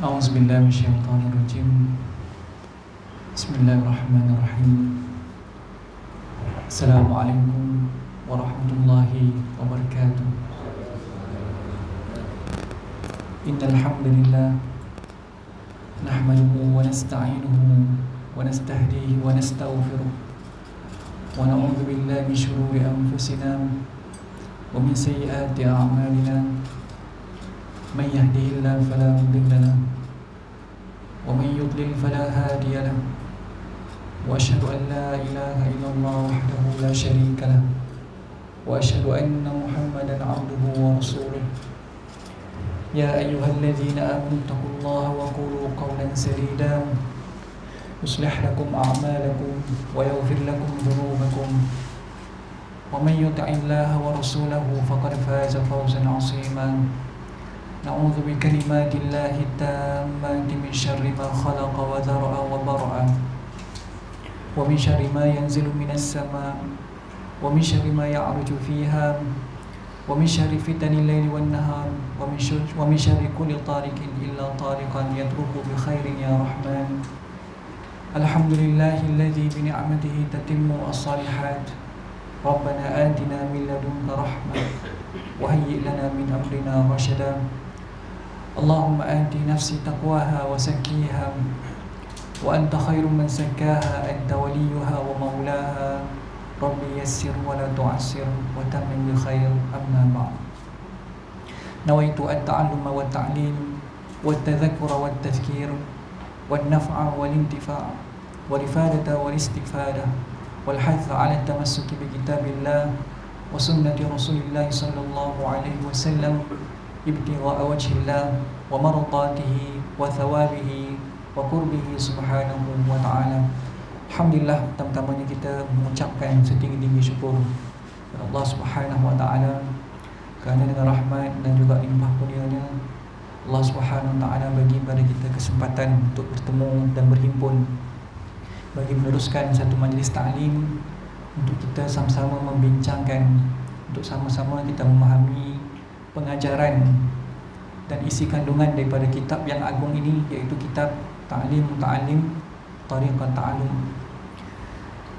A'udzubillahi minasyaitonirrajim. Bismillahirrahmanirrahim. Assalamualaikum warahmatullahi wabarakatuh. Innal hamdalillah nahmaduhu wa nasta'inuhu wa nastahdihi wa nastaghfiruh wa na'udzu billahi min shururi anfusina wa min sayyiati a'malina. Man yahdihillahu fala mudilla lahu wa man yudlil fala hadiya lahu. Wa asyhadu an la ilaha illallah wahdahu la syarika lahu wa asyhadu anna Muhammadan 'abduhu wa rasuluh. Ya ayyuhalladzina amanu taqullaha wa qulu qawlan sadida yuslih lakum a'malakum wa yaghfir lakum dhunubakum wa man yuti'illaha wa rasulahu faqad faza fawzan 'aziman. Na'udzu bikalimatillahi tammati min syarri ma khalaqa wa dzara'a wa bara'a wa min syarri ma yanzilu minas sama' wa min syarri ma ya'ruju fiha wa min syarri fitanil laili wan nahar wa min syarri kulli tariqin illa tariqan yatruku bi khairin ya rahman. Alhamdulillahilladzi bi ni'matihi tatimmu as-salihat. Rabbana atina min ladunka rahmah wa hayyi' lana min amrina rashada. Allahumma ati nafsi taqwaha wa zakkiha wa anta khairu man zakkaha anta waliyuha wa maulaha. Rabbi yassir wa la tu'assir wa tammim bil khair. Amma ba'd. Nawaitu at-ta'alluma wa at-ta'lim wa at-tadhakkura wa at-tadhkir wa an-naf'a wal intifa' wal ifadata wal istifada wal hath 'ala at-tamassuk bi kitabillah wa sunnati Rasulillah sallallahu alaihi wasallam ibtigha'a wajhillah wa mardatihi wa thawabihi wa qurbihi subhanahu wa ta'ala. Alhamdulillah, pertama-tamanya kita mengucapkan setinggi-tinggi syukur kepada Allah Subhanahu wa ta'ala kerana dengan rahmat dan juga limpah kurnianya Allah Subhanahu wa ta'ala bagi kepada kita kesempatan untuk bertemu dan berhimpun bagi meneruskan satu majlis ta'lim untuk kita sama-sama membincangkan, untuk sama-sama kita memahami pengajaran dan isi kandungan daripada kitab yang agung ini, iaitu kitab Ta'lim Muta'allim Tariqat Ta'allum.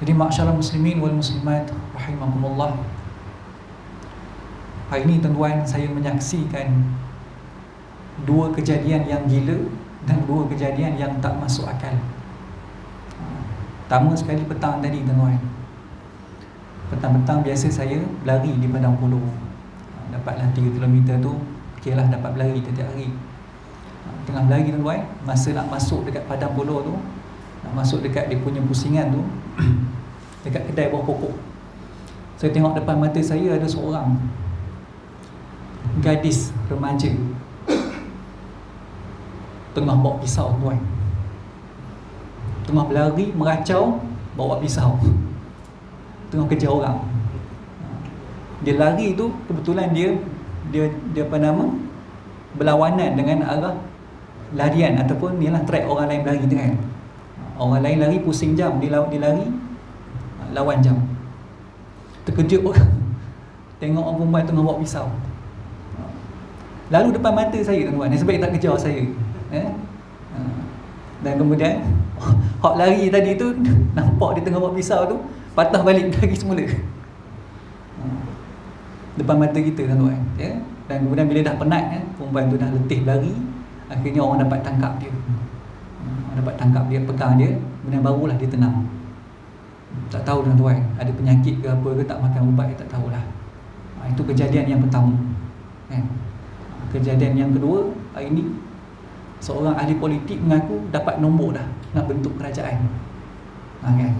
Jadi ma'syaral muslimin wal muslimat rahimakumullah, hari ini tuan-tuan saya menyaksikan dua kejadian yang gila dan dua kejadian yang tak masuk akal. Pertama sekali petang tadi tuan-tuan, petang-petang biasa saya berlari di padang polo, dapatlah 3 km tu, okeylah dapat berlari setiap hari. Tengah berlari tuan-tuan, masa nak masuk dekat padang polo tu, nak masuk dekat dia punya pusingan tu, dekat kedai bawah pokok, saya tengok depan mata saya ada seorang gadis remaja tengah bawa pisau tuan, tengah berlari meracau bawa pisau, tengah kejar orang. Dia lari tu kebetulan dia apa nama, berlawanan dengan arah larian ataupun ni lah track orang lain berlari tu kan. Orang lain lari pusing jam, dia lari lawan jam. Terkejut orang tengok orang perempuan tengah bawa pisau. Lalu depan mata saya tuan-tuan, sebab dia tak kejar saya. Dan kemudian hak lari tadi tu nampak dia tengah bawa pisau tu, patah balik lagi semula depan mata kita tuan-tuan, ya. Dan kemudian bila dah penat, perempuan tu dah letih berlari, akhirnya orang dapat tangkap dia. Orang dapat tangkap dia, pegang dia, kemudian barulah dia tenang. Tak tahu tuan-tuan ada penyakit ke apa ke, tak makan ubat, tak tahulah. Itu kejadian yang pertama, kan. Kejadian yang kedua, hari ini seorang ahli politik mengaku dapat nombor dah nak bentuk kerajaan, kan.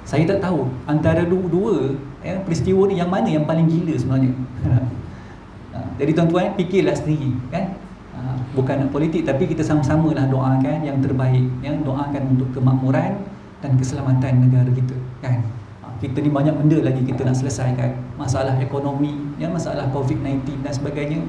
Saya tak tahu antara dua peristiwa ni yang mana yang paling gila sebenarnya. Jadi tuan-tuan fikirlah sendiri, kan. Bukan nak politik, tapi kita sama-sama lah doakan yang terbaik, yang doakan untuk kemakmuran dan keselamatan negara kita, kan. Kita ni banyak benda lagi kita nak selesaikan, masalah ekonomi, masalah COVID-19 dan sebagainya.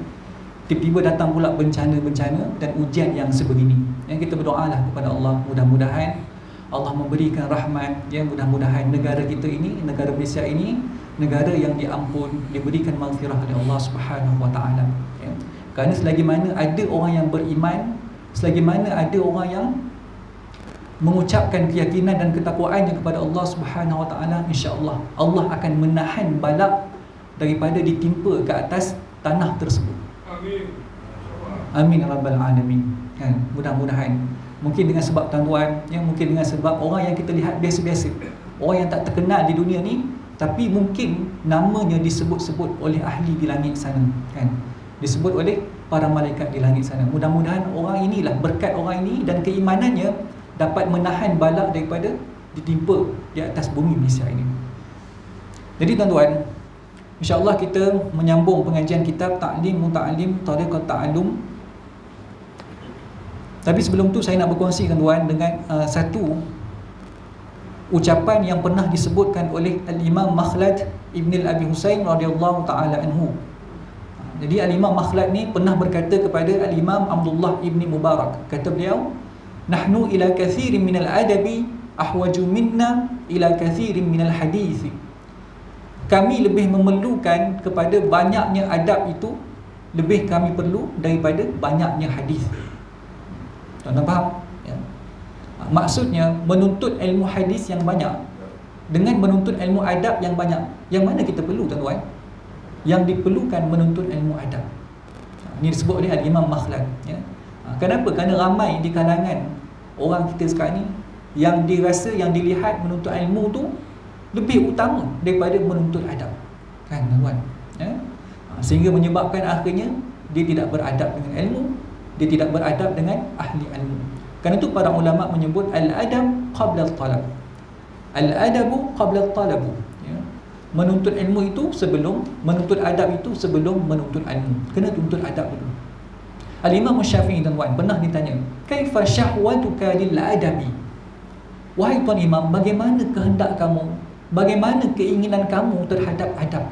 Tiba-tiba datang pula bencana-bencana dan ujian yang sebegini. Yang kita berdoalah kepada Allah, mudah-mudahan Allah memberikan rahmat, mudah-mudahan negara kita ini, negara Malaysia ini, negara yang diampun, diberikan maghfirah oleh Allah Subhanahu wa taala. Kerana selagi mana ada orang yang beriman, selagi mana ada orang yang mengucapkan keyakinan dan ketakwaannya kepada Allah Subhanahu Wa Taala, insya-Allah Allah akan menahan balak daripada ditimpa ke atas tanah tersebut. Amin. Amin ya rabbal alamin. Kan, mudah-mudahan. Mungkin dengan sebab tuan-tuan, ya, mungkin dengan sebab orang yang kita lihat biasa-biasa, orang yang tak terkenal di dunia ni, tapi mungkin namanya disebut-sebut oleh ahli di langit sana, kan? Disebut oleh para malaikat di langit sana. Mudah-mudahan orang inilah, berkat orang ini dan keimanannya dapat menahan balak daripada ditimpa di atas bumi Malaysia ini. Jadi tuan-tuan, insya-Allah kita menyambung pengajian kitab Ta'lim Muta'allim Tariqat Ta'allum. Tapi sebelum tu saya nak berkongsi tuan-tuan dengan satu ucapan yang pernah disebutkan oleh Al-Imam Makhlad Ibn Abi Husain radhiyallahu ta'ala anhu. Jadi Al-Imam Makhlad ni pernah berkata kepada Al-Imam Abdullah Ibn Mubarak. Kata beliau, "Nahnu ila kathirin minal adabi ahwaju minna ila kathirin minal hadith." Kami lebih memerlukan kepada banyaknya adab itu, lebih kami perlu daripada banyaknya hadis. Tuan-tuan faham? Ya. Maksudnya menuntut ilmu hadis yang banyak dengan menuntut ilmu adab yang banyak, yang mana kita perlu tuan-tuan? Yang diperlukan menuntut ilmu adab. Ini disebut oleh Al-Imam Makhlad, ya. Kenapa? Kerana ramai di kalangan orang kita sekarang ni yang dirasa, yang dilihat menuntut ilmu tu lebih utama daripada menuntut adab, kan tuan-tuan, ya? Sehingga menyebabkan akhirnya dia tidak beradab dengan ilmu, dia tidak beradab dengan ahli ilmu. Kerana itu para ulama menyebut al-adab qabla al-talab. Al-adabu qabla al-talabu, ya? Menuntut ilmu itu sebelum, menuntut adab itu sebelum menuntut ilmu. Kena tuntut adab dulu. Al-Imam Syafi'i tuan-tuan pernah ditanya, "Kaifa syahwatuka lil adabi?" Wahai tuan imam, bagaimana kehendak kamu, bagaimana keinginan kamu terhadap adab?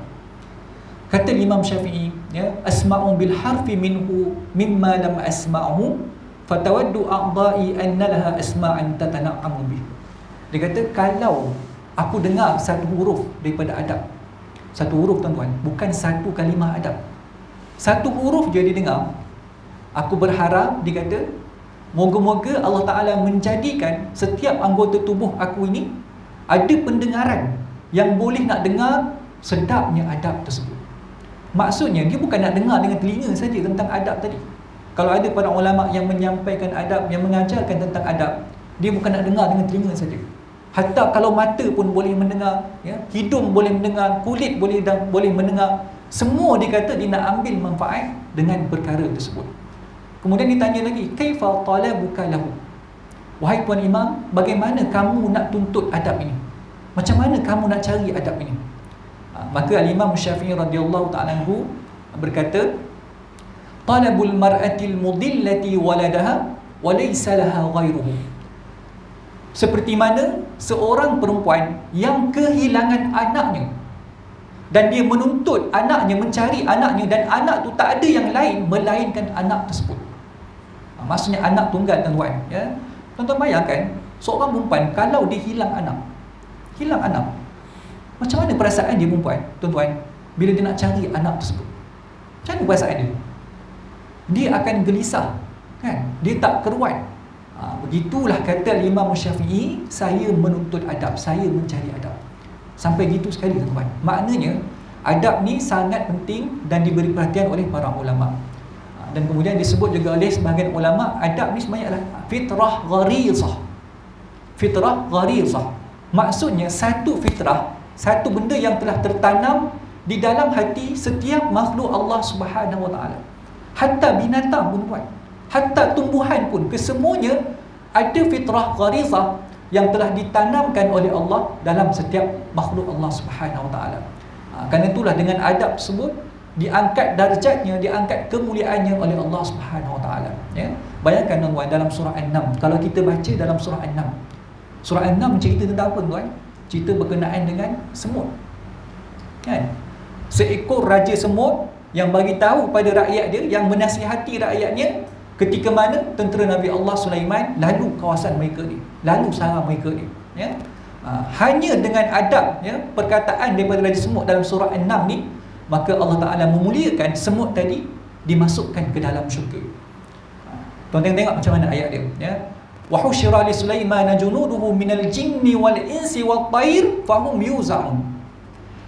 Kata Imam Syafi'i, ya, "Asma'u bil harfi minhu mimma lam asma'hu, fatawaddu a'dha'i anna laha asma'an tatana'amu bih." Dia kata, kalau aku dengar satu huruf daripada adab, satu huruf tuan-tuan, bukan satu kalimah adab, satu huruf je dia dengar, aku berharap, dia kata, moga-moga Allah Ta'ala menjadikan setiap anggota tubuh aku ini ada pendengaran yang boleh nak dengar sedapnya adab tersebut. Maksudnya dia bukan nak dengar dengan telinga saja tentang adab tadi. Kalau ada para ulama yang menyampaikan adab, yang mengajarkan tentang adab, dia bukan nak dengar dengan telinga saja. Hatta kalau mata pun boleh mendengar, ya, hidung boleh mendengar, kulit boleh mendengar. Semua dia kata dia nak ambil manfaat dengan perkara tersebut. Kemudian ditanya lagi, "Kaifa talabuka lahu?" Wahai tuan imam, bagaimana kamu nak tuntut adab ini? Macam mana kamu nak cari adab ini? Maka Al-Imam Syafi'i radhiyallahu ta'ala anhu berkata, "Talabul mar'atil mudillati waladaha wa laysa laha ghairuhu." Seperti mana seorang perempuan yang kehilangan anaknya dan dia menuntut anaknya, mencari anaknya, dan anak tu tak ada yang lain melainkan anak tersebut. Maksudnya anak tunggal tuan-tuan, ya. Tuan-tuan bayangkan seorang perempuan kalau dia hilang anak, macam mana perasaan dia perempuan, tuan-tuan, bila dia nak cari anak tersebut? Macam mana perasaan dia? Dia akan gelisah, kan? Dia tak keruan. Begitulah kata Imam Syafi'i, saya menuntut adab, saya mencari adab. Sampai gitu sekali tuan-tuan. Maknanya adab ni sangat penting dan diberi perhatian oleh para ulama. Dan kemudian disebut juga oleh sebahagian ulama, adab ni sebenarnya adalah fitrah gharizah. Fitrah gharizah. Maksudnya satu fitrah, satu benda yang telah tertanam di dalam hati setiap makhluk Allah Subhanahu Wa Taala. Hatta binatang pun tuan, hatta tumbuhan pun, kesemuanya ada fitrah gharizah yang telah ditanamkan oleh Allah dalam setiap makhluk Allah Subhanahu Wa Taala. Kerana itulah dengan adab tersebut diangkat darjatnya, diangkat kemuliaannya oleh Allah Subhanahu Wa Taala, ya. Bayangkan tuan-tuan dalam surah An-Naml, kalau kita baca dalam surah An-Naml, surah An-Naml cerita tentang apa tuan? Cerita berkenaan dengan semut, kan? Seekor raja semut yang bagi tahu pada rakyat dia, yang menasihati rakyatnya ketika mana tentera Nabi Allah Sulaiman lalu kawasan mereka ni, lalu sarang mereka ni, ya. Hanya dengan adab, ya, perkataan daripada raja semut dalam surah An-Naml ni, maka Allah Ta'ala memuliakan semut tadi dimasukkan ke dalam syurga. Tuan-tuan tengok macam mana ayat dia, ya. Wa husyira li Sulaiman junuduhu minal jinni wal insi wat tayr fahum yuz'un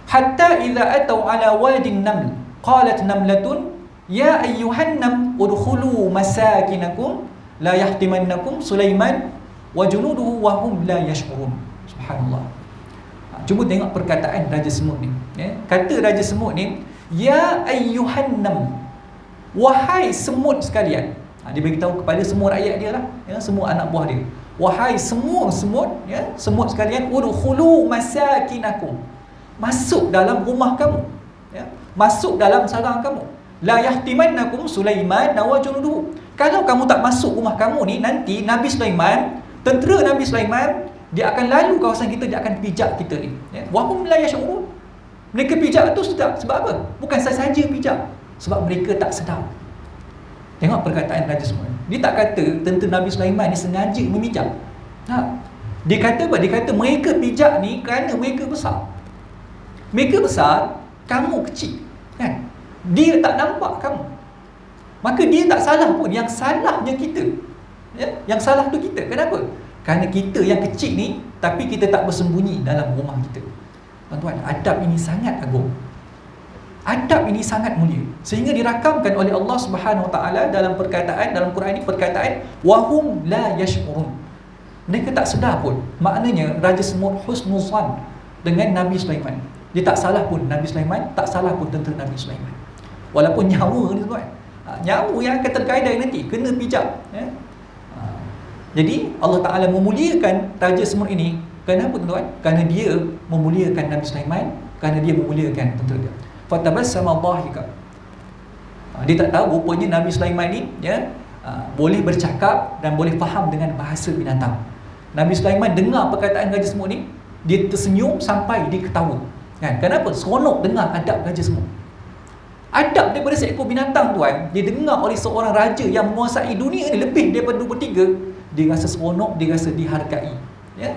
hatta idza atau ala wadin naml qalat namlatun ya ayyuhan nam udkhulu masakinakum la yahtimannakum Sulaiman wa junuduhu wa hum la yash'urun. Subhanallah. Cuba tengok perkataan Raja Semut ni, ya. Kata Raja Semut ni, ya ayyuhan nam, wahai semut sekalian. Dia beritahu kepada semua rakyat dia lah, ya, semua anak buah dia. Wahai semua semut, ya, semut sekalian, udkhulu masakinakum, masuk dalam rumah kamu, ya, masuk dalam sarang kamu. La yahtimannakum Sulaiman wa junuduhu. Kalau kamu tak masuk rumah kamu ni, nanti Nabi Sulaiman, tentera Nabi Sulaiman, dia akan lalu kawasan kita, dia akan pijak kita ni, ya. Wa hum la yash'urun. Mereka pijak tu sebab apa? Bukan sahaja pijak, sebab mereka tak sedar. Tengok perkataan Raja Semut. Dia tak kata tentera Nabi Sulaiman ni sengaja memijak. Dia kata apa? Dia kata mereka pijak ni kerana mereka besar. Mereka besar, kamu kecil, kan? Dia tak nampak kamu, maka dia tak salah pun. Yang salahnya kita, ya? Yang salah tu kita. Kenapa? Kerana kita yang kecil ni, tapi kita tak bersembunyi dalam rumah kita. Tuan-tuan, adab ini sangat agung. Adab ini sangat mulia, sehingga dirakamkan oleh Allah Subhanahu Wa Taala dalam perkataan, dalam Quran ini perkataan wahum la yash'urun. Mereka tak sedar pun. Maknanya Raja Semut husnuzan dengan Nabi Sulaiman. Dia tak salah pun Nabi Sulaiman, tak salah pun tentera Nabi Sulaiman. Walaupun nyawa ni, tuan, nyawa yang akan tergadai nanti, kena pijak, ya? Jadi Allah Ta'ala memuliakan Raja Semut ini. Kenapa, tuan? Kerana dia memuliakan Nabi Sulaiman, kerana dia memuliakan tentera dia. Fatabassama dhahika. Dia tak tahu rupanya Nabi Sulaiman ni, ya, boleh bercakap dan boleh faham dengan bahasa binatang. Nabi Sulaiman dengar perkataan Raja Semut ni, dia tersenyum sampai dia ketawa, kan? Kenapa? Seronok dengar adab Raja Semut. Adab daripada seekor binatang, tuan, dia dengar oleh seorang raja yang menguasai dunia ni lebih daripada 2/3. Dia rasa seronok, dia rasa dihargai, ya.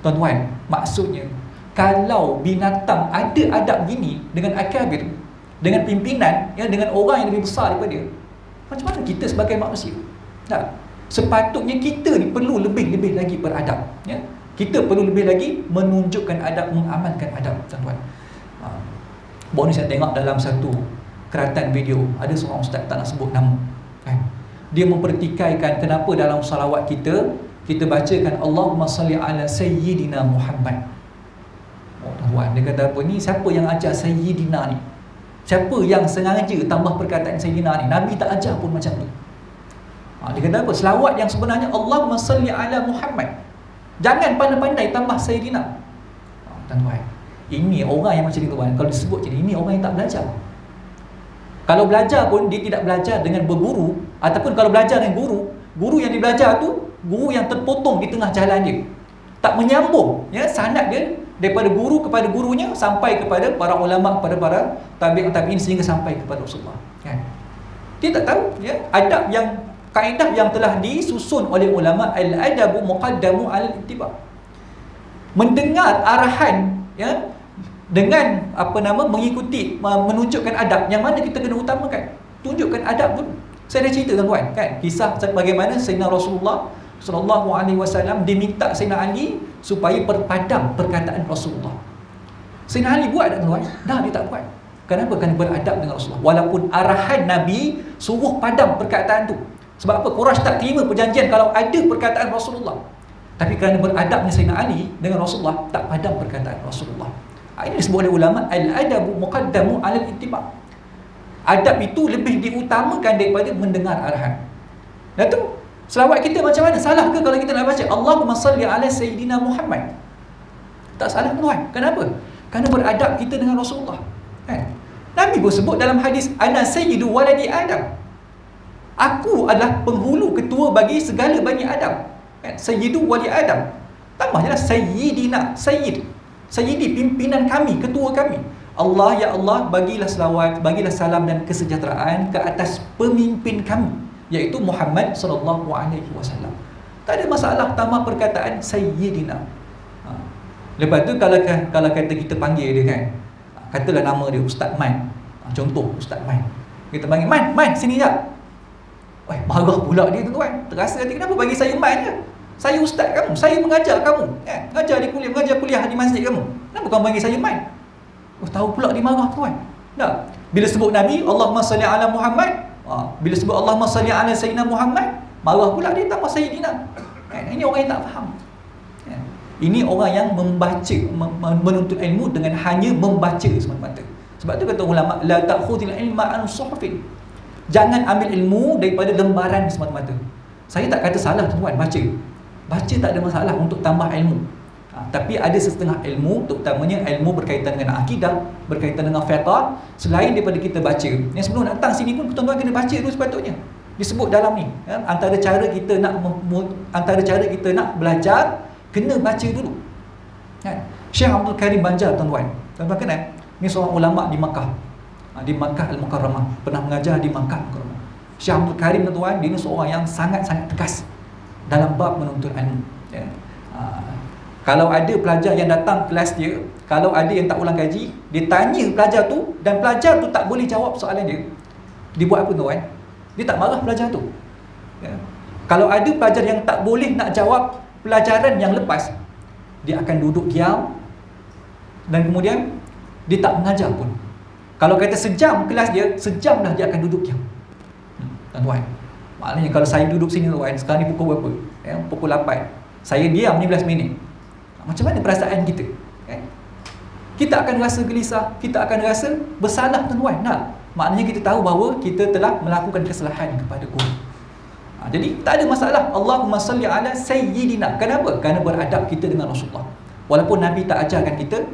Tuan-tuan, maksudnya kalau binatang ada adab gini dengan akabir, dengan pimpinan, ya, dengan orang yang lebih besar daripada dia, macam mana kita sebagai manusia? Tak. Sepatutnya kita ni perlu lebih lagi beradab, ya. Kita perlu lebih lagi menunjukkan adab, mengamalkan adab, tuan-tuan. Baru ni saya tengok dalam satu keratan video, ada seorang ustaz, tak nak sebut nama, kan? Dia mempertikaikan kenapa dalam salawat kita bacakan Allahumma salli ala Sayyidina Muhammad. Tuan, dia kata apa ni? Siapa yang ajar Sayyidina ni? Siapa yang sengaja tambah perkataan Sayyidina ni? Nabi tak ajar pun macam tu. Dia kata apa? Selawat yang sebenarnya Allahumma salli ala Muhammad. Jangan pandai-pandai tambah Sayyidina. Tuan-tuan, ini orang yang macam ni, tuan, kalau disebut macam ni, ini orang yang tak belajar. Kalau belajar pun dia tidak belajar dengan berguru, ataupun kalau belajar dengan guru yang dia belajar tu guru yang terpotong di tengah jalan dia, tak menyambung, ya, sanad dia daripada guru kepada gurunya sampai kepada para ulama, kepada para tabi'in sehingga sampai kepada Rasulullah, kan? Dia tak tahu, ya, adab yang, kaedah yang telah disusun oleh ulama, al-adabu muqaddamu al-ittiba. Mendengar arahan, ya, dengan mengikuti, menunjukkan adab, yang mana kita kena utamakan. Tunjukkan adab dulu. Saya dah cerita, tuan-tuan, kan, kisah bagaimana Sayyidina Rasulullah sallallahu alaihi wasallam diminta Sayyidina Ali supaya perpadam perkataan Rasulullah. Sayyidina Ali buat tak, tuan? Dah, dia tak buat. Kenapa? Kerana beradab dengan Rasulullah. Walaupun arahan Nabi suruh padam perkataan tu. Sebab apa? Quraisy tak terima perjanjian kalau ada perkataan Rasulullah. Tapi kerana beradabnya Sayyidina Ali dengan Rasulullah, tak padam perkataan Rasulullah. Ini disebut oleh ulama al-adabu muqaddamu ala al-ittiba. Adab itu lebih diutamakan daripada mendengar arahan. Dan tu selawat kita macam mana? Salah ke kalau kita nak baca Allahumma salli ala Sayyidina Muhammad? Tak salah, tuan. Kenapa? Kerana beradab kita dengan Rasulullah, kan? Nabi pun sebut dalam hadis, ana sayyidu waladi Adam. Aku adalah penghulu ketua bagi segala Bani Adam, kan? Sayyidu waladi Adam. Tambah jelah Sayyidina, Sayyidi, pimpinan kami, ketua kami. Allah, ya Allah, bagilah selawat, bagilah salam dan kesejahteraan ke atas pemimpin kami, iaitu Muhammad sallallahu alaihi wasallam. Tak ada masalah tambah perkataan Sayyidina. Lepas tu kalau kata kita panggil dia, kan, katalah nama dia Ustaz Man. Contoh Ustaz Man. Kita panggil, Man, sini jap. Marah pula dia tuan. Terasa hati, kenapa bagi saya Man je? Saya ustaz kamu, saya mengajar kamu, mengajar kuliah di masjid kamu. Kenapa kamu panggil saya Man? Tahu pula dia marah tuan. Tak. Bila sebut Nabi, Allahumma salli ala Muhammad, bila sebut Allahumma salli ala Sayyidina Muhammad, marah pula dia tambah Sayyidina. Ini orang yang tak faham. Ini orang yang membaca, menuntut ilmu dengan hanya membaca semata-mata. Sebab tu kata ulama, la ta'khudhil ilma an suhufin. Jangan ambil ilmu daripada lembaran semata-mata. Saya tak kata salah tuan baca. Baca tak ada masalah untuk tambah ilmu. Tapi ada setengah ilmu, terutamanya ilmu berkaitan dengan akidah, berkaitan dengan fiqh, selain daripada kita baca. Yang sebelum datang sini pun tuan-tuan kena baca dulu sepatutnya. Disebut dalam ni, antara cara kita nak belajar, kena baca dulu. Syekh Abdul Karim Banjar tuan-tuan kenal? Ni seorang ulama di Makkah. Di Makkah Al-Mukarramah, pernah mengajar di Makkah Al-Mukarramah. Syekh Abdul Karim tuan-tuan, dia ni seorang yang sangat-sangat tegas dalam bab menuntut ilmu. Kalau ada pelajar yang datang kelas dia, kalau ada yang tak ulang kaji, dia tanya pelajar tu dan pelajar tu tak boleh jawab soalan dia, dia buat apa tuan? Dia tak marah pelajar tu. Kalau ada pelajar yang tak boleh nak jawab pelajaran yang lepas, dia akan duduk diam dan kemudian dia tak mengajar pun. Kalau kata sejam kelas dia, sejam dah dia akan duduk diam. Tuan-tuan, maknanya kalau saya duduk sini tuan, sekarang ni pukul berapa? Pukul 8. Saya diam 15 minit. Macam mana perasaan kita? Kita akan rasa gelisah, kita akan rasa bersalah tuan-tuan. Maknanya kita tahu bahawa kita telah melakukan kesalahan kepada guru. Jadi tak ada masalah. Allahumma salli ala sayyidina. Kenapa? Kerana beradab kita dengan Rasulullah. Walaupun Nabi tak ajarkan kita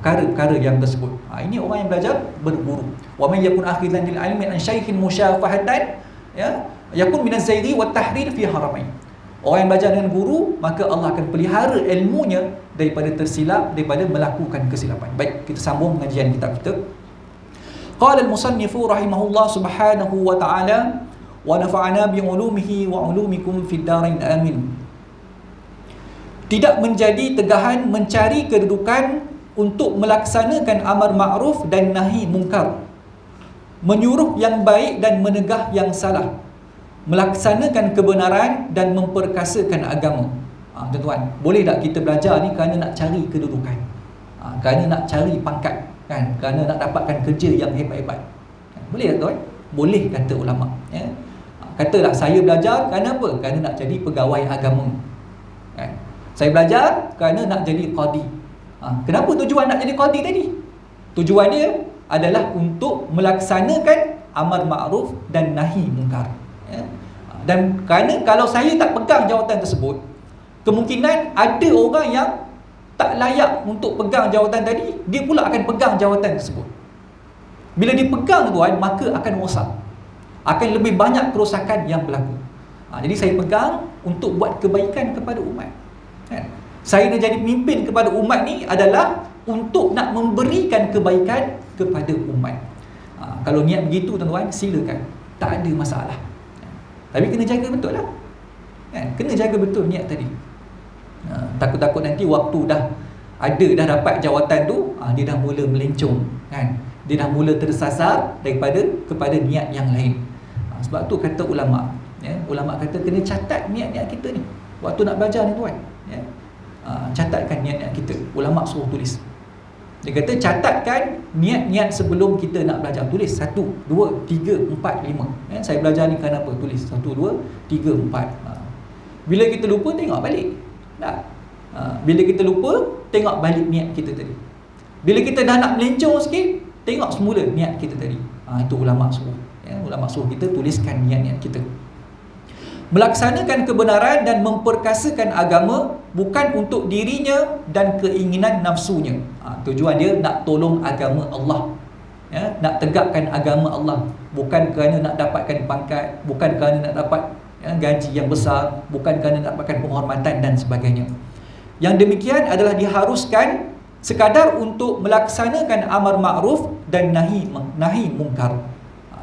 perkara-perkara yang tersebut. Ini orang yang belajar berguru. Wa man yakun akhidhan lil ilmi an syaikhin musyafahatan, yakun min az-zairi wat tahrir fi haramain. Orang yang belajar dengan guru, maka Allah akan pelihara ilmunya daripada tersilap, daripada melakukan kesilapan. Baik, kita sambung pengajian kitab kita. Qala al-musannifu rahimahullah subhanahu wa ta'ala wa nafa'ana bi ulumihi wa ulumikum fid darain amin. Tidak menjadi tegahan mencari kedudukan untuk melaksanakan amar ma'ruf dan nahi mungkar, menyuruh yang baik dan menegah yang salah, melaksanakan kebenaran dan memperkasakan agama. Tuan-tuan, boleh tak kita belajar ni kerana nak cari kedudukan, kerana nak cari pangkat, kerana nak dapatkan kerja yang hebat-hebat? Boleh tak tuan? Boleh, kata ulama. Katalah saya belajar kerana apa? Kerana nak jadi pegawai agama. Saya belajar kerana nak jadi qadi. Kenapa tujuan nak jadi qadi tadi? Tujuan dia adalah untuk melaksanakan amar ma'ruf dan nahi mungkar. Dan kerana kalau saya tak pegang jawatan tersebut, kemungkinan ada orang yang tak layak untuk pegang jawatan tadi, dia pula akan pegang jawatan tersebut. Bila dia pegang tuan, maka akan rosak, akan lebih banyak kerosakan yang berlaku. Jadi saya pegang untuk buat kebaikan kepada umat. Saya nak jadi pemimpin kepada umat ni adalah untuk nak memberikan kebaikan kepada umat. Kalau niat begitu tuan-tuan, silakan, tak ada masalah. Tapi kena jaga betul lah. Kena jaga betul niat tadi. Takut-takut nanti waktu dah dapat jawatan tu, dia dah mula melencong, dia dah mula tersasar kepada niat yang lain. Sebab tu kata ulama, ulama kata kena catat niat-niat kita ni waktu nak belajar ni tuan. Catatkan niat-niat kita. Ulama suruh tulis. Dia kata catatkan niat-niat sebelum kita nak belajar. Tulis 1, 2, 3, 4, 5. Saya belajar ni kerana apa? Tulis 1, 2, 3, 4. Bila kita lupa, tengok balik. Bila kita lupa, tengok balik niat kita tadi. Bila kita dah nak melencong sikit, tengok semula niat kita tadi. Itu ulama suruh. Ulama suruh kita tuliskan niat-niat kita. Melaksanakan kebenaran dan memperkasakan agama bukan untuk dirinya dan keinginan nafsunya. Tujuan dia nak tolong agama Allah, nak tegakkan agama Allah, bukan kerana nak dapatkan pangkat, bukan kerana nak dapat gaji yang besar, bukan kerana nak dapatkan penghormatan dan sebagainya. Yang demikian adalah diharuskan sekadar untuk melaksanakan amar ma'ruf dan nahi mungkar.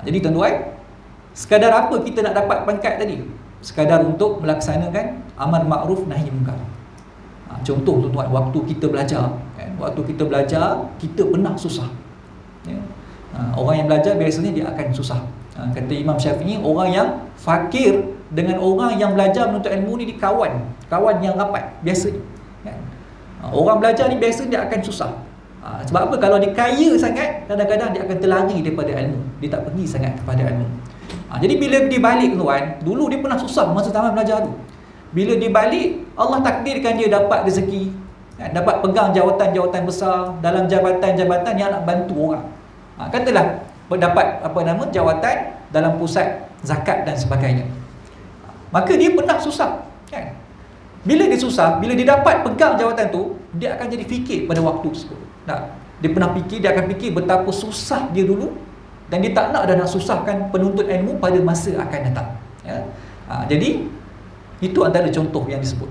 Jadi tuan-tuan, sekadar apa kita nak dapat pangkat tadi? Sekadar untuk melaksanakan amar ma'ruf nahi mungkar. Contoh tuan-tuan, waktu kita belajar, kita pernah susah. Orang yang belajar biasanya dia akan susah. Kata Imam Syafi'i, orang yang fakir dengan orang yang belajar menuntut ilmu ni kawan yang rapat biasanya, kan? Orang belajar ni biasa dia akan susah. Sebab apa? Kalau dia kaya sangat, kadang-kadang dia akan terlari daripada ilmu. Dia tak pergi sangat kepada ilmu. Jadi bila dia balik tuan, dulu dia pernah susah masa zaman belajar tu. Bila dia balik, Allah takdirkan dia dapat rezeki, kan? Dapat pegang jawatan-jawatan besar dalam jabatan-jabatan yang nak bantu orang. Katalah dapat jawatan dalam pusat zakat dan sebagainya. Maka dia pernah susah, kan? Bila dia susah, bila dia dapat pegang jawatan tu, dia akan jadi fikir pada waktu tersebut. Dia akan fikir betapa susah dia dulu, dan dia tak nak dah nak susahkan penuntut ilmu pada masa akan datang, ya? Jadi itu antara contoh yang disebut.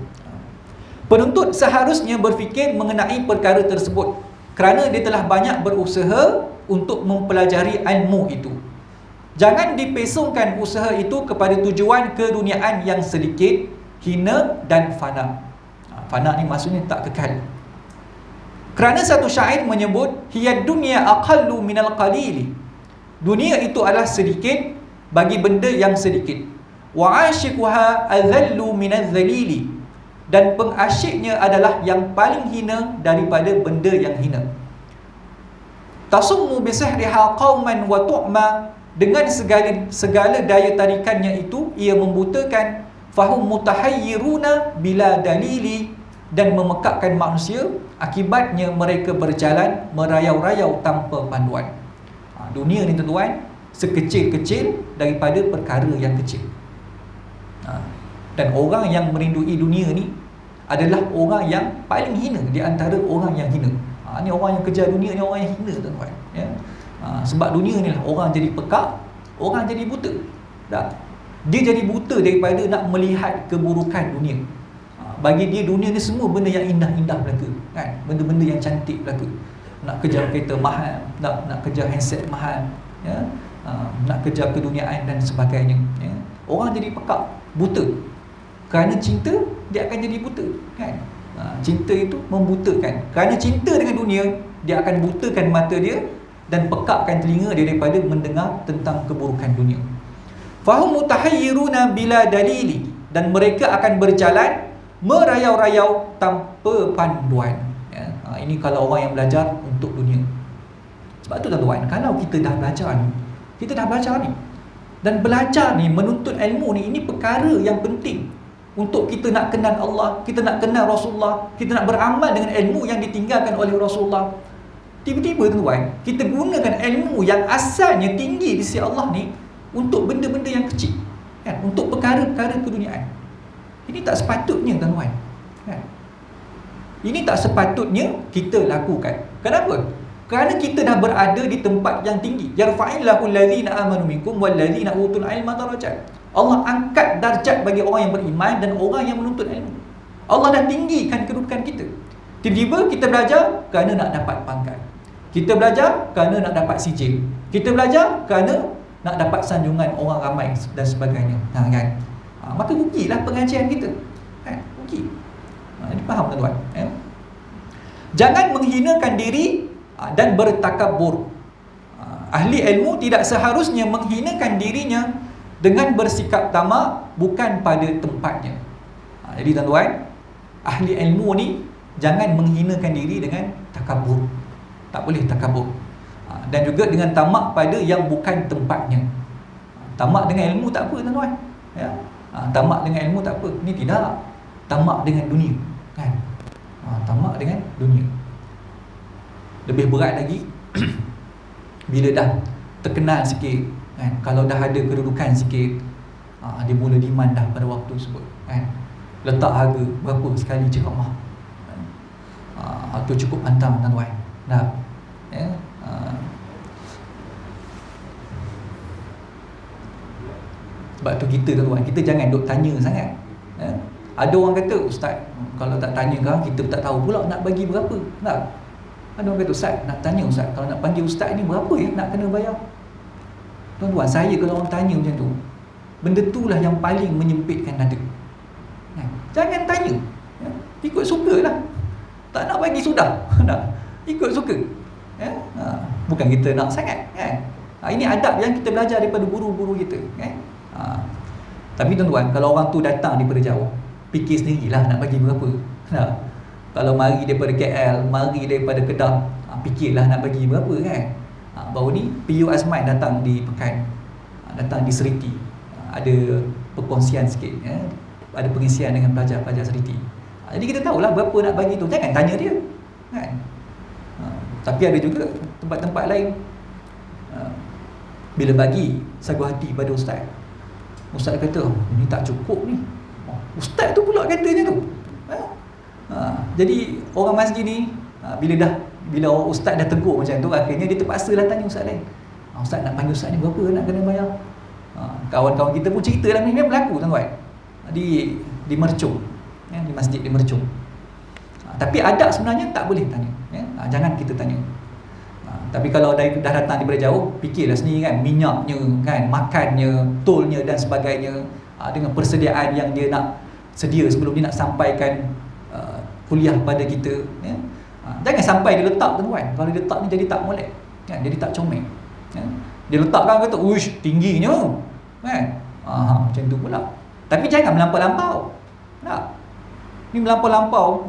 Penuntut seharusnya berfikir mengenai perkara tersebut kerana dia telah banyak berusaha untuk mempelajari ilmu itu. Jangan dipesongkan usaha itu kepada tujuan keduniaan yang sedikit, hina dan fana. Fana ni maksudnya tak kekal. Kerana satu syair menyebut, hiya dunya aqallu minal qalili. Dunia itu adalah sedikit bagi benda yang sedikit. Wa ashiquha adhallu minaz zalili. Dan pengasyiknya adalah yang paling hina daripada benda yang hina. Tasummu bisihriha qauman wa tu'ma. Dengan segala daya tarikannya itu, ia membutakan. Fahum mutahayyiruna bila dalili. Dan memekakkan manusia. Akibatnya mereka berjalan merayau-rayau tanpa panduan. Dunia ni tuan-tuan, sekecil-kecil daripada perkara yang kecil. Dan orang yang merindui dunia ni adalah orang yang paling hina di antara orang yang hina. Ni orang yang kejar dunia ni orang yang hina, tuan-tuan, ya? Sebab dunia ni lah orang jadi pekak, orang jadi buta. Dia jadi buta daripada nak melihat keburukan dunia. Bagi dia dunia ni semua benda yang indah-indah belaka, kan? Benda-benda yang cantik belaka. Nak kejar kereta mahal, nak kejar handset mahal, ya? Nak kejar keduniaan dan sebagainya, ya? Orang jadi pekak, buta. Kerana cinta, dia akan jadi buta, kan? Cinta itu membutakan. Kerana cinta dengan dunia, dia akan butakan mata dia dan pekakkan telinga dia daripada mendengar tentang keburukan dunia. Fahum mutahayyiruna bila dalili. Dan mereka akan berjalan merayau-rayau tanpa panduan, ya? Ini kalau orang yang belajar untuk dunia. Sebab tu tuan-tuan, kalau kita dah belajar ni, dan belajar ni, menuntut ilmu ni, ini perkara yang penting untuk kita nak kenal Allah, kita nak kenal Rasulullah, kita nak beramal dengan ilmu yang ditinggalkan oleh Rasulullah. Tiba-tiba tuan, kita gunakan ilmu yang asalnya tinggi di sisi Allah ni untuk benda-benda yang kecil, kan? Untuk perkara-perkara keduniaan. Ini tak sepatutnya, tuan-tuan, kan? Ini tak sepatutnya kita lakukan. Kenapa? Kerana kita dah berada di tempat yang tinggi. Yarfa'illahu allazina amanu minkum wallazina utul ilma darajat. Allah angkat darjat bagi orang yang beriman dan orang yang menuntut ilmu. Allah dah tinggikan kedudukan kita. Tiba-tiba kita belajar kerana nak dapat pangkat. Kita belajar kerana nak dapat sijil. Kita belajar kerana nak dapat sanjungan orang ramai dan sebagainya, kan? Maka rugilah pengajian kita, kan? Rugi. Ini faham, tuan-tuan, ya? Jangan menghinakan diri dan bertakabur. Ahli ilmu tidak seharusnya menghinakan dirinya dengan bersikap tamak bukan pada tempatnya. Jadi tuan-tuan, ahli ilmu ni jangan menghinakan diri dengan takabur. Tak boleh takabur. Dan juga dengan tamak pada yang bukan tempatnya. Tamak dengan ilmu tak apa, tuan-tuan, ya? Tamak dengan ilmu tak apa. Ini tidak. Tamak dengan dunia, kan? Tamak dengan dunia. Lebih berat lagi bila dah terkenal sikit, kan? Kalau dah ada kedudukan sikit, dia mula demand dah pada waktu tersebut, kan? Letak harga berapa sekali ceramah, kan? Atau cukup pantang, tuan-tuan. Dah, ya? Sebab tu kita, tuan-tuan, kita jangan duk tanya sangat, ya? Ada orang kata, ustaz, kalau tak tanya kau, kita tak tahu pula nak bagi berapa. Tak? Ada orang kata, ustaz, nak tanya ustaz, kalau nak panggil ustaz ni berapa ya nak kena bayar? Tuan-tuan, saya kalau orang tanya macam tu, benda itulah yang paling menyempitkan dada. Jangan tanya, ya? Ikut suka lah. Tak nak bagi sudah. Ikut suka, ya? Bukan kita nak sangat, kan? Ini adab yang kita belajar daripada guru-guru kita. Tapi tuan-tuan, kalau orang tu datang daripada jauh, fikir sendirilah nak bagi berapa. Kalau mari daripada KL, mari daripada Kedah, fikirlah nak bagi berapa kan. Baru ni PU Azman datang di Pekan, datang di Seriti, ada perkongsian sikit, ada pengisian dengan pelajar-pelajar Seriti. Jadi kita tahulah berapa nak bagi tu. Jangan tanya dia kan. Tapi ada juga tempat-tempat lain, bila bagi sagu hati pada ustaz kata, ni tak cukup ni. Ustaz tu pula katanya tu. Jadi orang masjid ni, bila ustaz dah tegur macam tu, akhirnya dia terpaksa lah tanya ustaz lain. Ustaz nak panggil ustaz ni berapa nak kena bayar? Kawan-kawan kita pun cerita lah, ni memang berlaku tuan-tuan, di Mercung, di masjid di Mercung. Tapi adab sebenarnya tak boleh tanya, jangan kita tanya. Tapi kalau dah datang daripada jauh, fikirlah sendiri kan, minyaknya kan, makannya, tolnya dan sebagainya, dengan persediaan yang dia nak sedia sebelum dia nak sampaikan kuliah pada kita, jangan sampai dia letak tuan-tuan. Kalau dia letak ni jadi tak molek kan, jadi tak comel, dia letakkan kata uish tingginya kan, macam tu pula. Tapi jangan melampau-lampau. Ni melampau-lampau,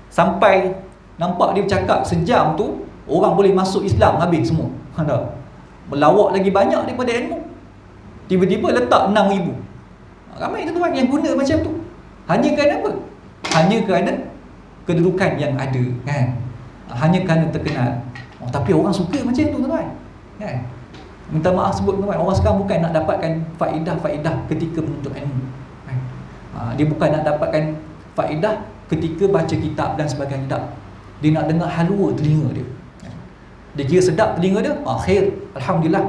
sampai nampak dia bercakap sejam tu orang boleh masuk Islam habis semua. Melawak lagi banyak daripada ilmu. Tiba-tiba letak 6,000. Ramai tuan-tuan yang guna macam tu. Hanya kerana apa? Hanya kerana kedudukan yang ada kan. Hanya kerana terkenal. Tapi orang suka macam tu tuan-tuan kan. Minta maaf sebut tuan-tuan, orang sekarang bukan nak dapatkan faedah-faedah ketika menuntut ilmu kan? Dia bukan nak dapatkan faedah ketika baca kitab dan sebagainya. Tak. Dia nak dengar halwa telinga dia. Dia kira sedap telinga dia, khair, alhamdulillah.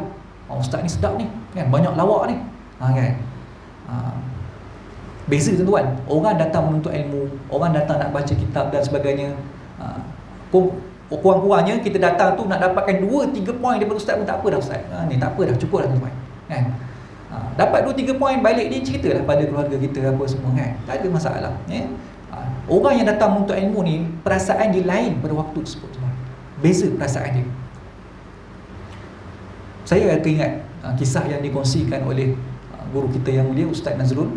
Ustaz ni sedap ni kan, banyak lawak ni kan. Beza tuan-tuan, orang datang menuntut ilmu, orang datang nak baca kitab dan sebagainya, kurang-kurangnya kita datang tu nak dapatkan 2-3 poin daripada ustaz pun tak apa dah ustaz. Ni tak apa dah, cukup dah tuan-tuan kan. Dapat 2-3 poin, balik dia ceritalah pada keluarga kita apa semua kan, tak ada masalah. Orang yang datang menuntut ilmu ni, perasaan dia lain pada waktu tersebut tuan. Beza perasaan dia. Saya teringat kisah yang dikongsikan oleh guru kita yang mulia, Ustaz Nazrul.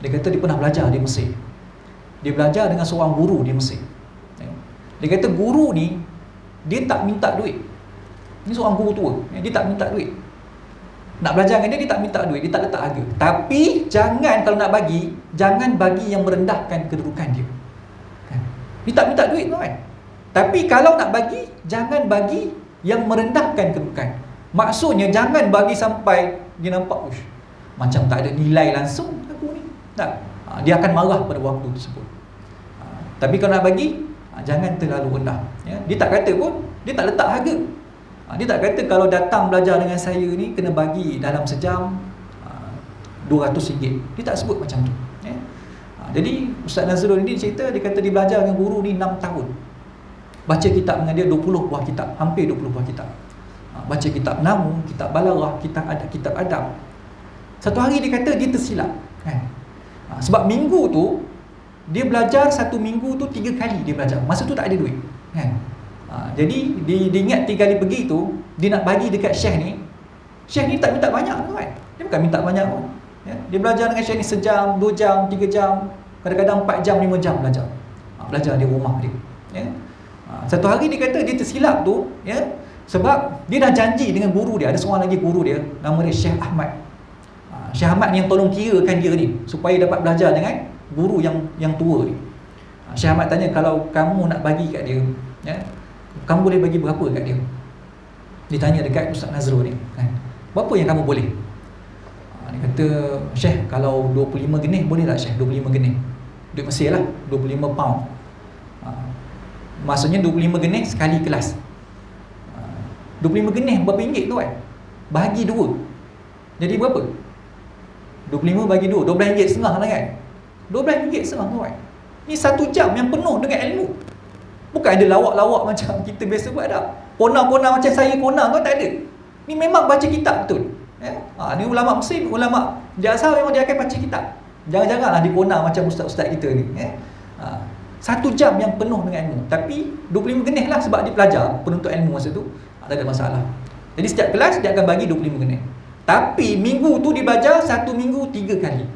Dia kata dia pernah belajar di Mesir. Dia belajar dengan seorang guru di Mesir. Dia kata guru ni, dia tak minta duit. Ni seorang guru tua, dia tak minta duit. Nak belajar dengan dia tak minta duit, dia tak letak harga. Tapi jangan, kalau nak bagi, jangan bagi yang merendahkan kedudukan dia. Dia tak minta duit tuan. Tapi kalau nak bagi, jangan bagi yang merendahkan kedudukan. Maksudnya jangan bagi sampai dia nampak macam tak ada nilai langsung aku ni. Tak. Dia akan marah pada waktu tersebut. Tapi kalau nak bagi, jangan terlalu rendah. Dia tak kata pun, dia tak letak harga. Dia tak kata kalau datang belajar dengan saya ni kena bagi dalam sejam RM200. Dia tak sebut macam tu. Jadi Ustaz Nazrul ni cerita, dia kata dia belajar dengan guru ni 6 tahun. Baca kitab dengan dia 20 buah kitab, hampir 20 buah kitab. Baca kitab Nahu, kitab Balarah, kitab adab. Satu hari dia kata dia tersilap kan? Sebab minggu tu dia belajar, satu minggu tu 3 kali dia belajar. Masa tu tak ada duit kan? Jadi dia ingat 3 kali pergi tu, dia nak bagi dekat syekh ni. Syekh ni tak minta banyak kan? Dia bukan minta banyak pun. Dia belajar dengan syekh ni sejam, 2 jam, 3 jam, kadang-kadang 4 jam, 5 jam belajar. Belajar di rumah dia. Satu hari dia kata dia tersilap tu, sebab dia dah janji dengan guru dia. Ada seorang lagi guru dia, nama dia Syekh Ahmad. Syekh Ahmad ni yang tolong kirakan dia ni supaya dapat belajar dengan guru yang tua ni. Syekh Ahmad tanya, kalau kamu nak bagi kat dia, kamu boleh bagi berapa kat dia? Dia tanya dekat Ustaz Nazrul ni kan, berapa yang kamu boleh? Dia kata, Syekh, kalau 25 genih boleh tak Syekh? 25 genih duit Mesir lah, 25 pound. Maksudnya 25 genih sekali kelas. 25 genih berapa ringgit tu kan? Bahagi 2, jadi berapa? 25 bagi 2, 12 ringgit setengah lah kan? 12 ringgit setengah tu kan? Ni 1 jam yang penuh dengan ilmu. Bukan ada lawak-lawak macam kita biasa buat dah. Kona-kona macam saya kona kan, tak ada. Ni memang baca kitab betul. Ni ulama Mesir, ulama di asal memang dia akan baca kitab. Jangan-janganlah dia kona macam ustaz-ustaz kita ni. 1 jam yang penuh dengan ilmu. Tapi 25 genih lah sebab dia pelajar, penuntut ilmu masa tu, tak ada masalah. Jadi setiap kelas dia akan bagi 25 minit. Tapi minggu tu dibaca 1 minggu 3 kali.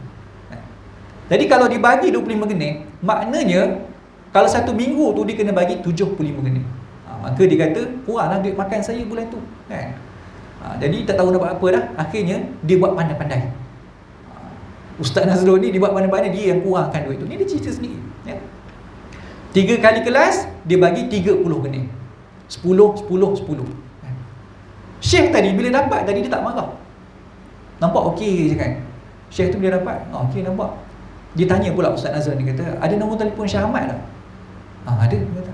Jadi kalau dibagi 25 minit, maknanya kalau 1 minggu tu dia kena bagi 75 minit. Maka dia kata kuranglah duit makan saya bulan tu, kan? Jadi tak tahu nak buat apa dah. Akhirnya dia buat pandai-pandai. Ustaz Nazrul ni dia buat pandai-pandai, dia yang kurangkan duit tu. Ni dia cerita sendiri, ya. 3 kali kelas dia bagi 30 minit. 10, 10, 10. Syekh tadi bila dapat tadi dia tak marah. Nampak okey je kan. Syekh tu bila dapat, okey nampak. Dia tanya pula Ustaz Nazrul ni, kata, ada nombor telefon Syekh Ahmad tak? Ada, dia kata.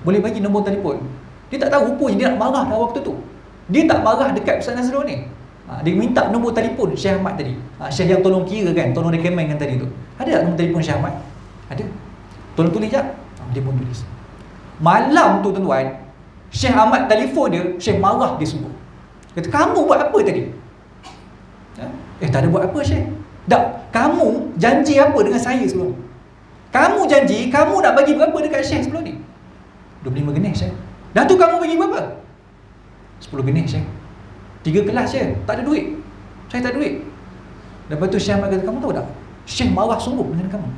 Boleh bagi nombor telefon. Dia tak tahu rupanya dia nak marah dah waktu tu. Dia tak marah dekat Ustaz Nazrul ni. Dia minta nombor telefon Syekh Ahmad tadi. Syekh yang tolong kira kan, tolong rekomen kan tadi tu. Ada tak nombor telefon Syekh Ahmad? Ada. Tolong tulis jap. Dia pun tulis. Malam tu tuan-tuan, Syekh Ahmad telefon dia, Syekh marah dia sungguh. Kata, kamu buat apa tadi? Tak ada buat apa Syekh. Tak, kamu janji apa dengan saya sebelum ni? Kamu janji, kamu nak bagi berapa dekat Syekh sebelum ni? 25 genis Syekh. Dah tu kamu bagi berapa? 10 genis Syekh. 3 kelas Syekh, tak ada duit. Saya tak ada duit. Lepas tu Syekh Ahmad kata, kamu tahu tak? Syekh marah sungguh dengan kamu.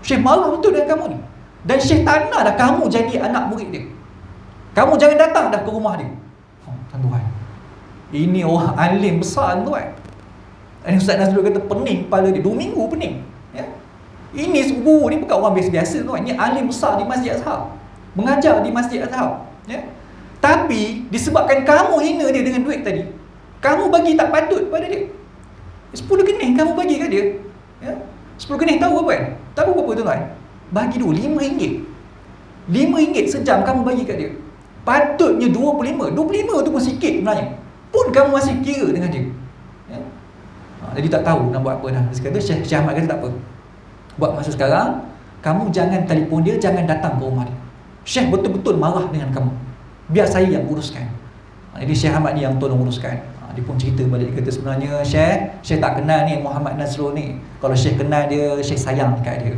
Syekh marah betul dengan kamu ni. Dan Syekh tak nak dah kamu jadi anak murid dia. Kamu jangan datang dah ke rumah dia. Tuan-tuan, ini orang alim besar tuan. Ini Ustaz Nazrul kata pening kepala dia, 2 minggu pening, ya? Ini guru ni bukan orang biasa-biasa tuan. Ini alim besar di Masjid Azhar, mengajar di Masjid Azhar, ya? Tapi disebabkan kamu hina dia dengan duit tadi, kamu bagi tak patut pada dia. 10 gening kamu bagi kat dia, ya? 10 gening tahu apa kan? Tahu berapa tuan-tuan? Bagi dulu RM5. RM5 sejam kamu bagi kat dia. Patutnya 25. 25 tu pun sikit sebenarnya. Pun kamu masih kira dengan dia, ya? Jadi tak tahu nak buat apa dah. Dia kata, Syekh Ahmad kata tak apa. Buat masa sekarang, kamu jangan telefon dia, jangan datang ke rumah dia. Syekh betul-betul marah dengan kamu. Biar saya yang uruskan. Jadi Syekh Ahmad ni yang tolong uruskan. Dia pun cerita balik, dia kata sebenarnya Syekh tak kenal ni Muhammad Nazrul ni. Kalau Syekh kenal dia, Syekh sayang dekat dia.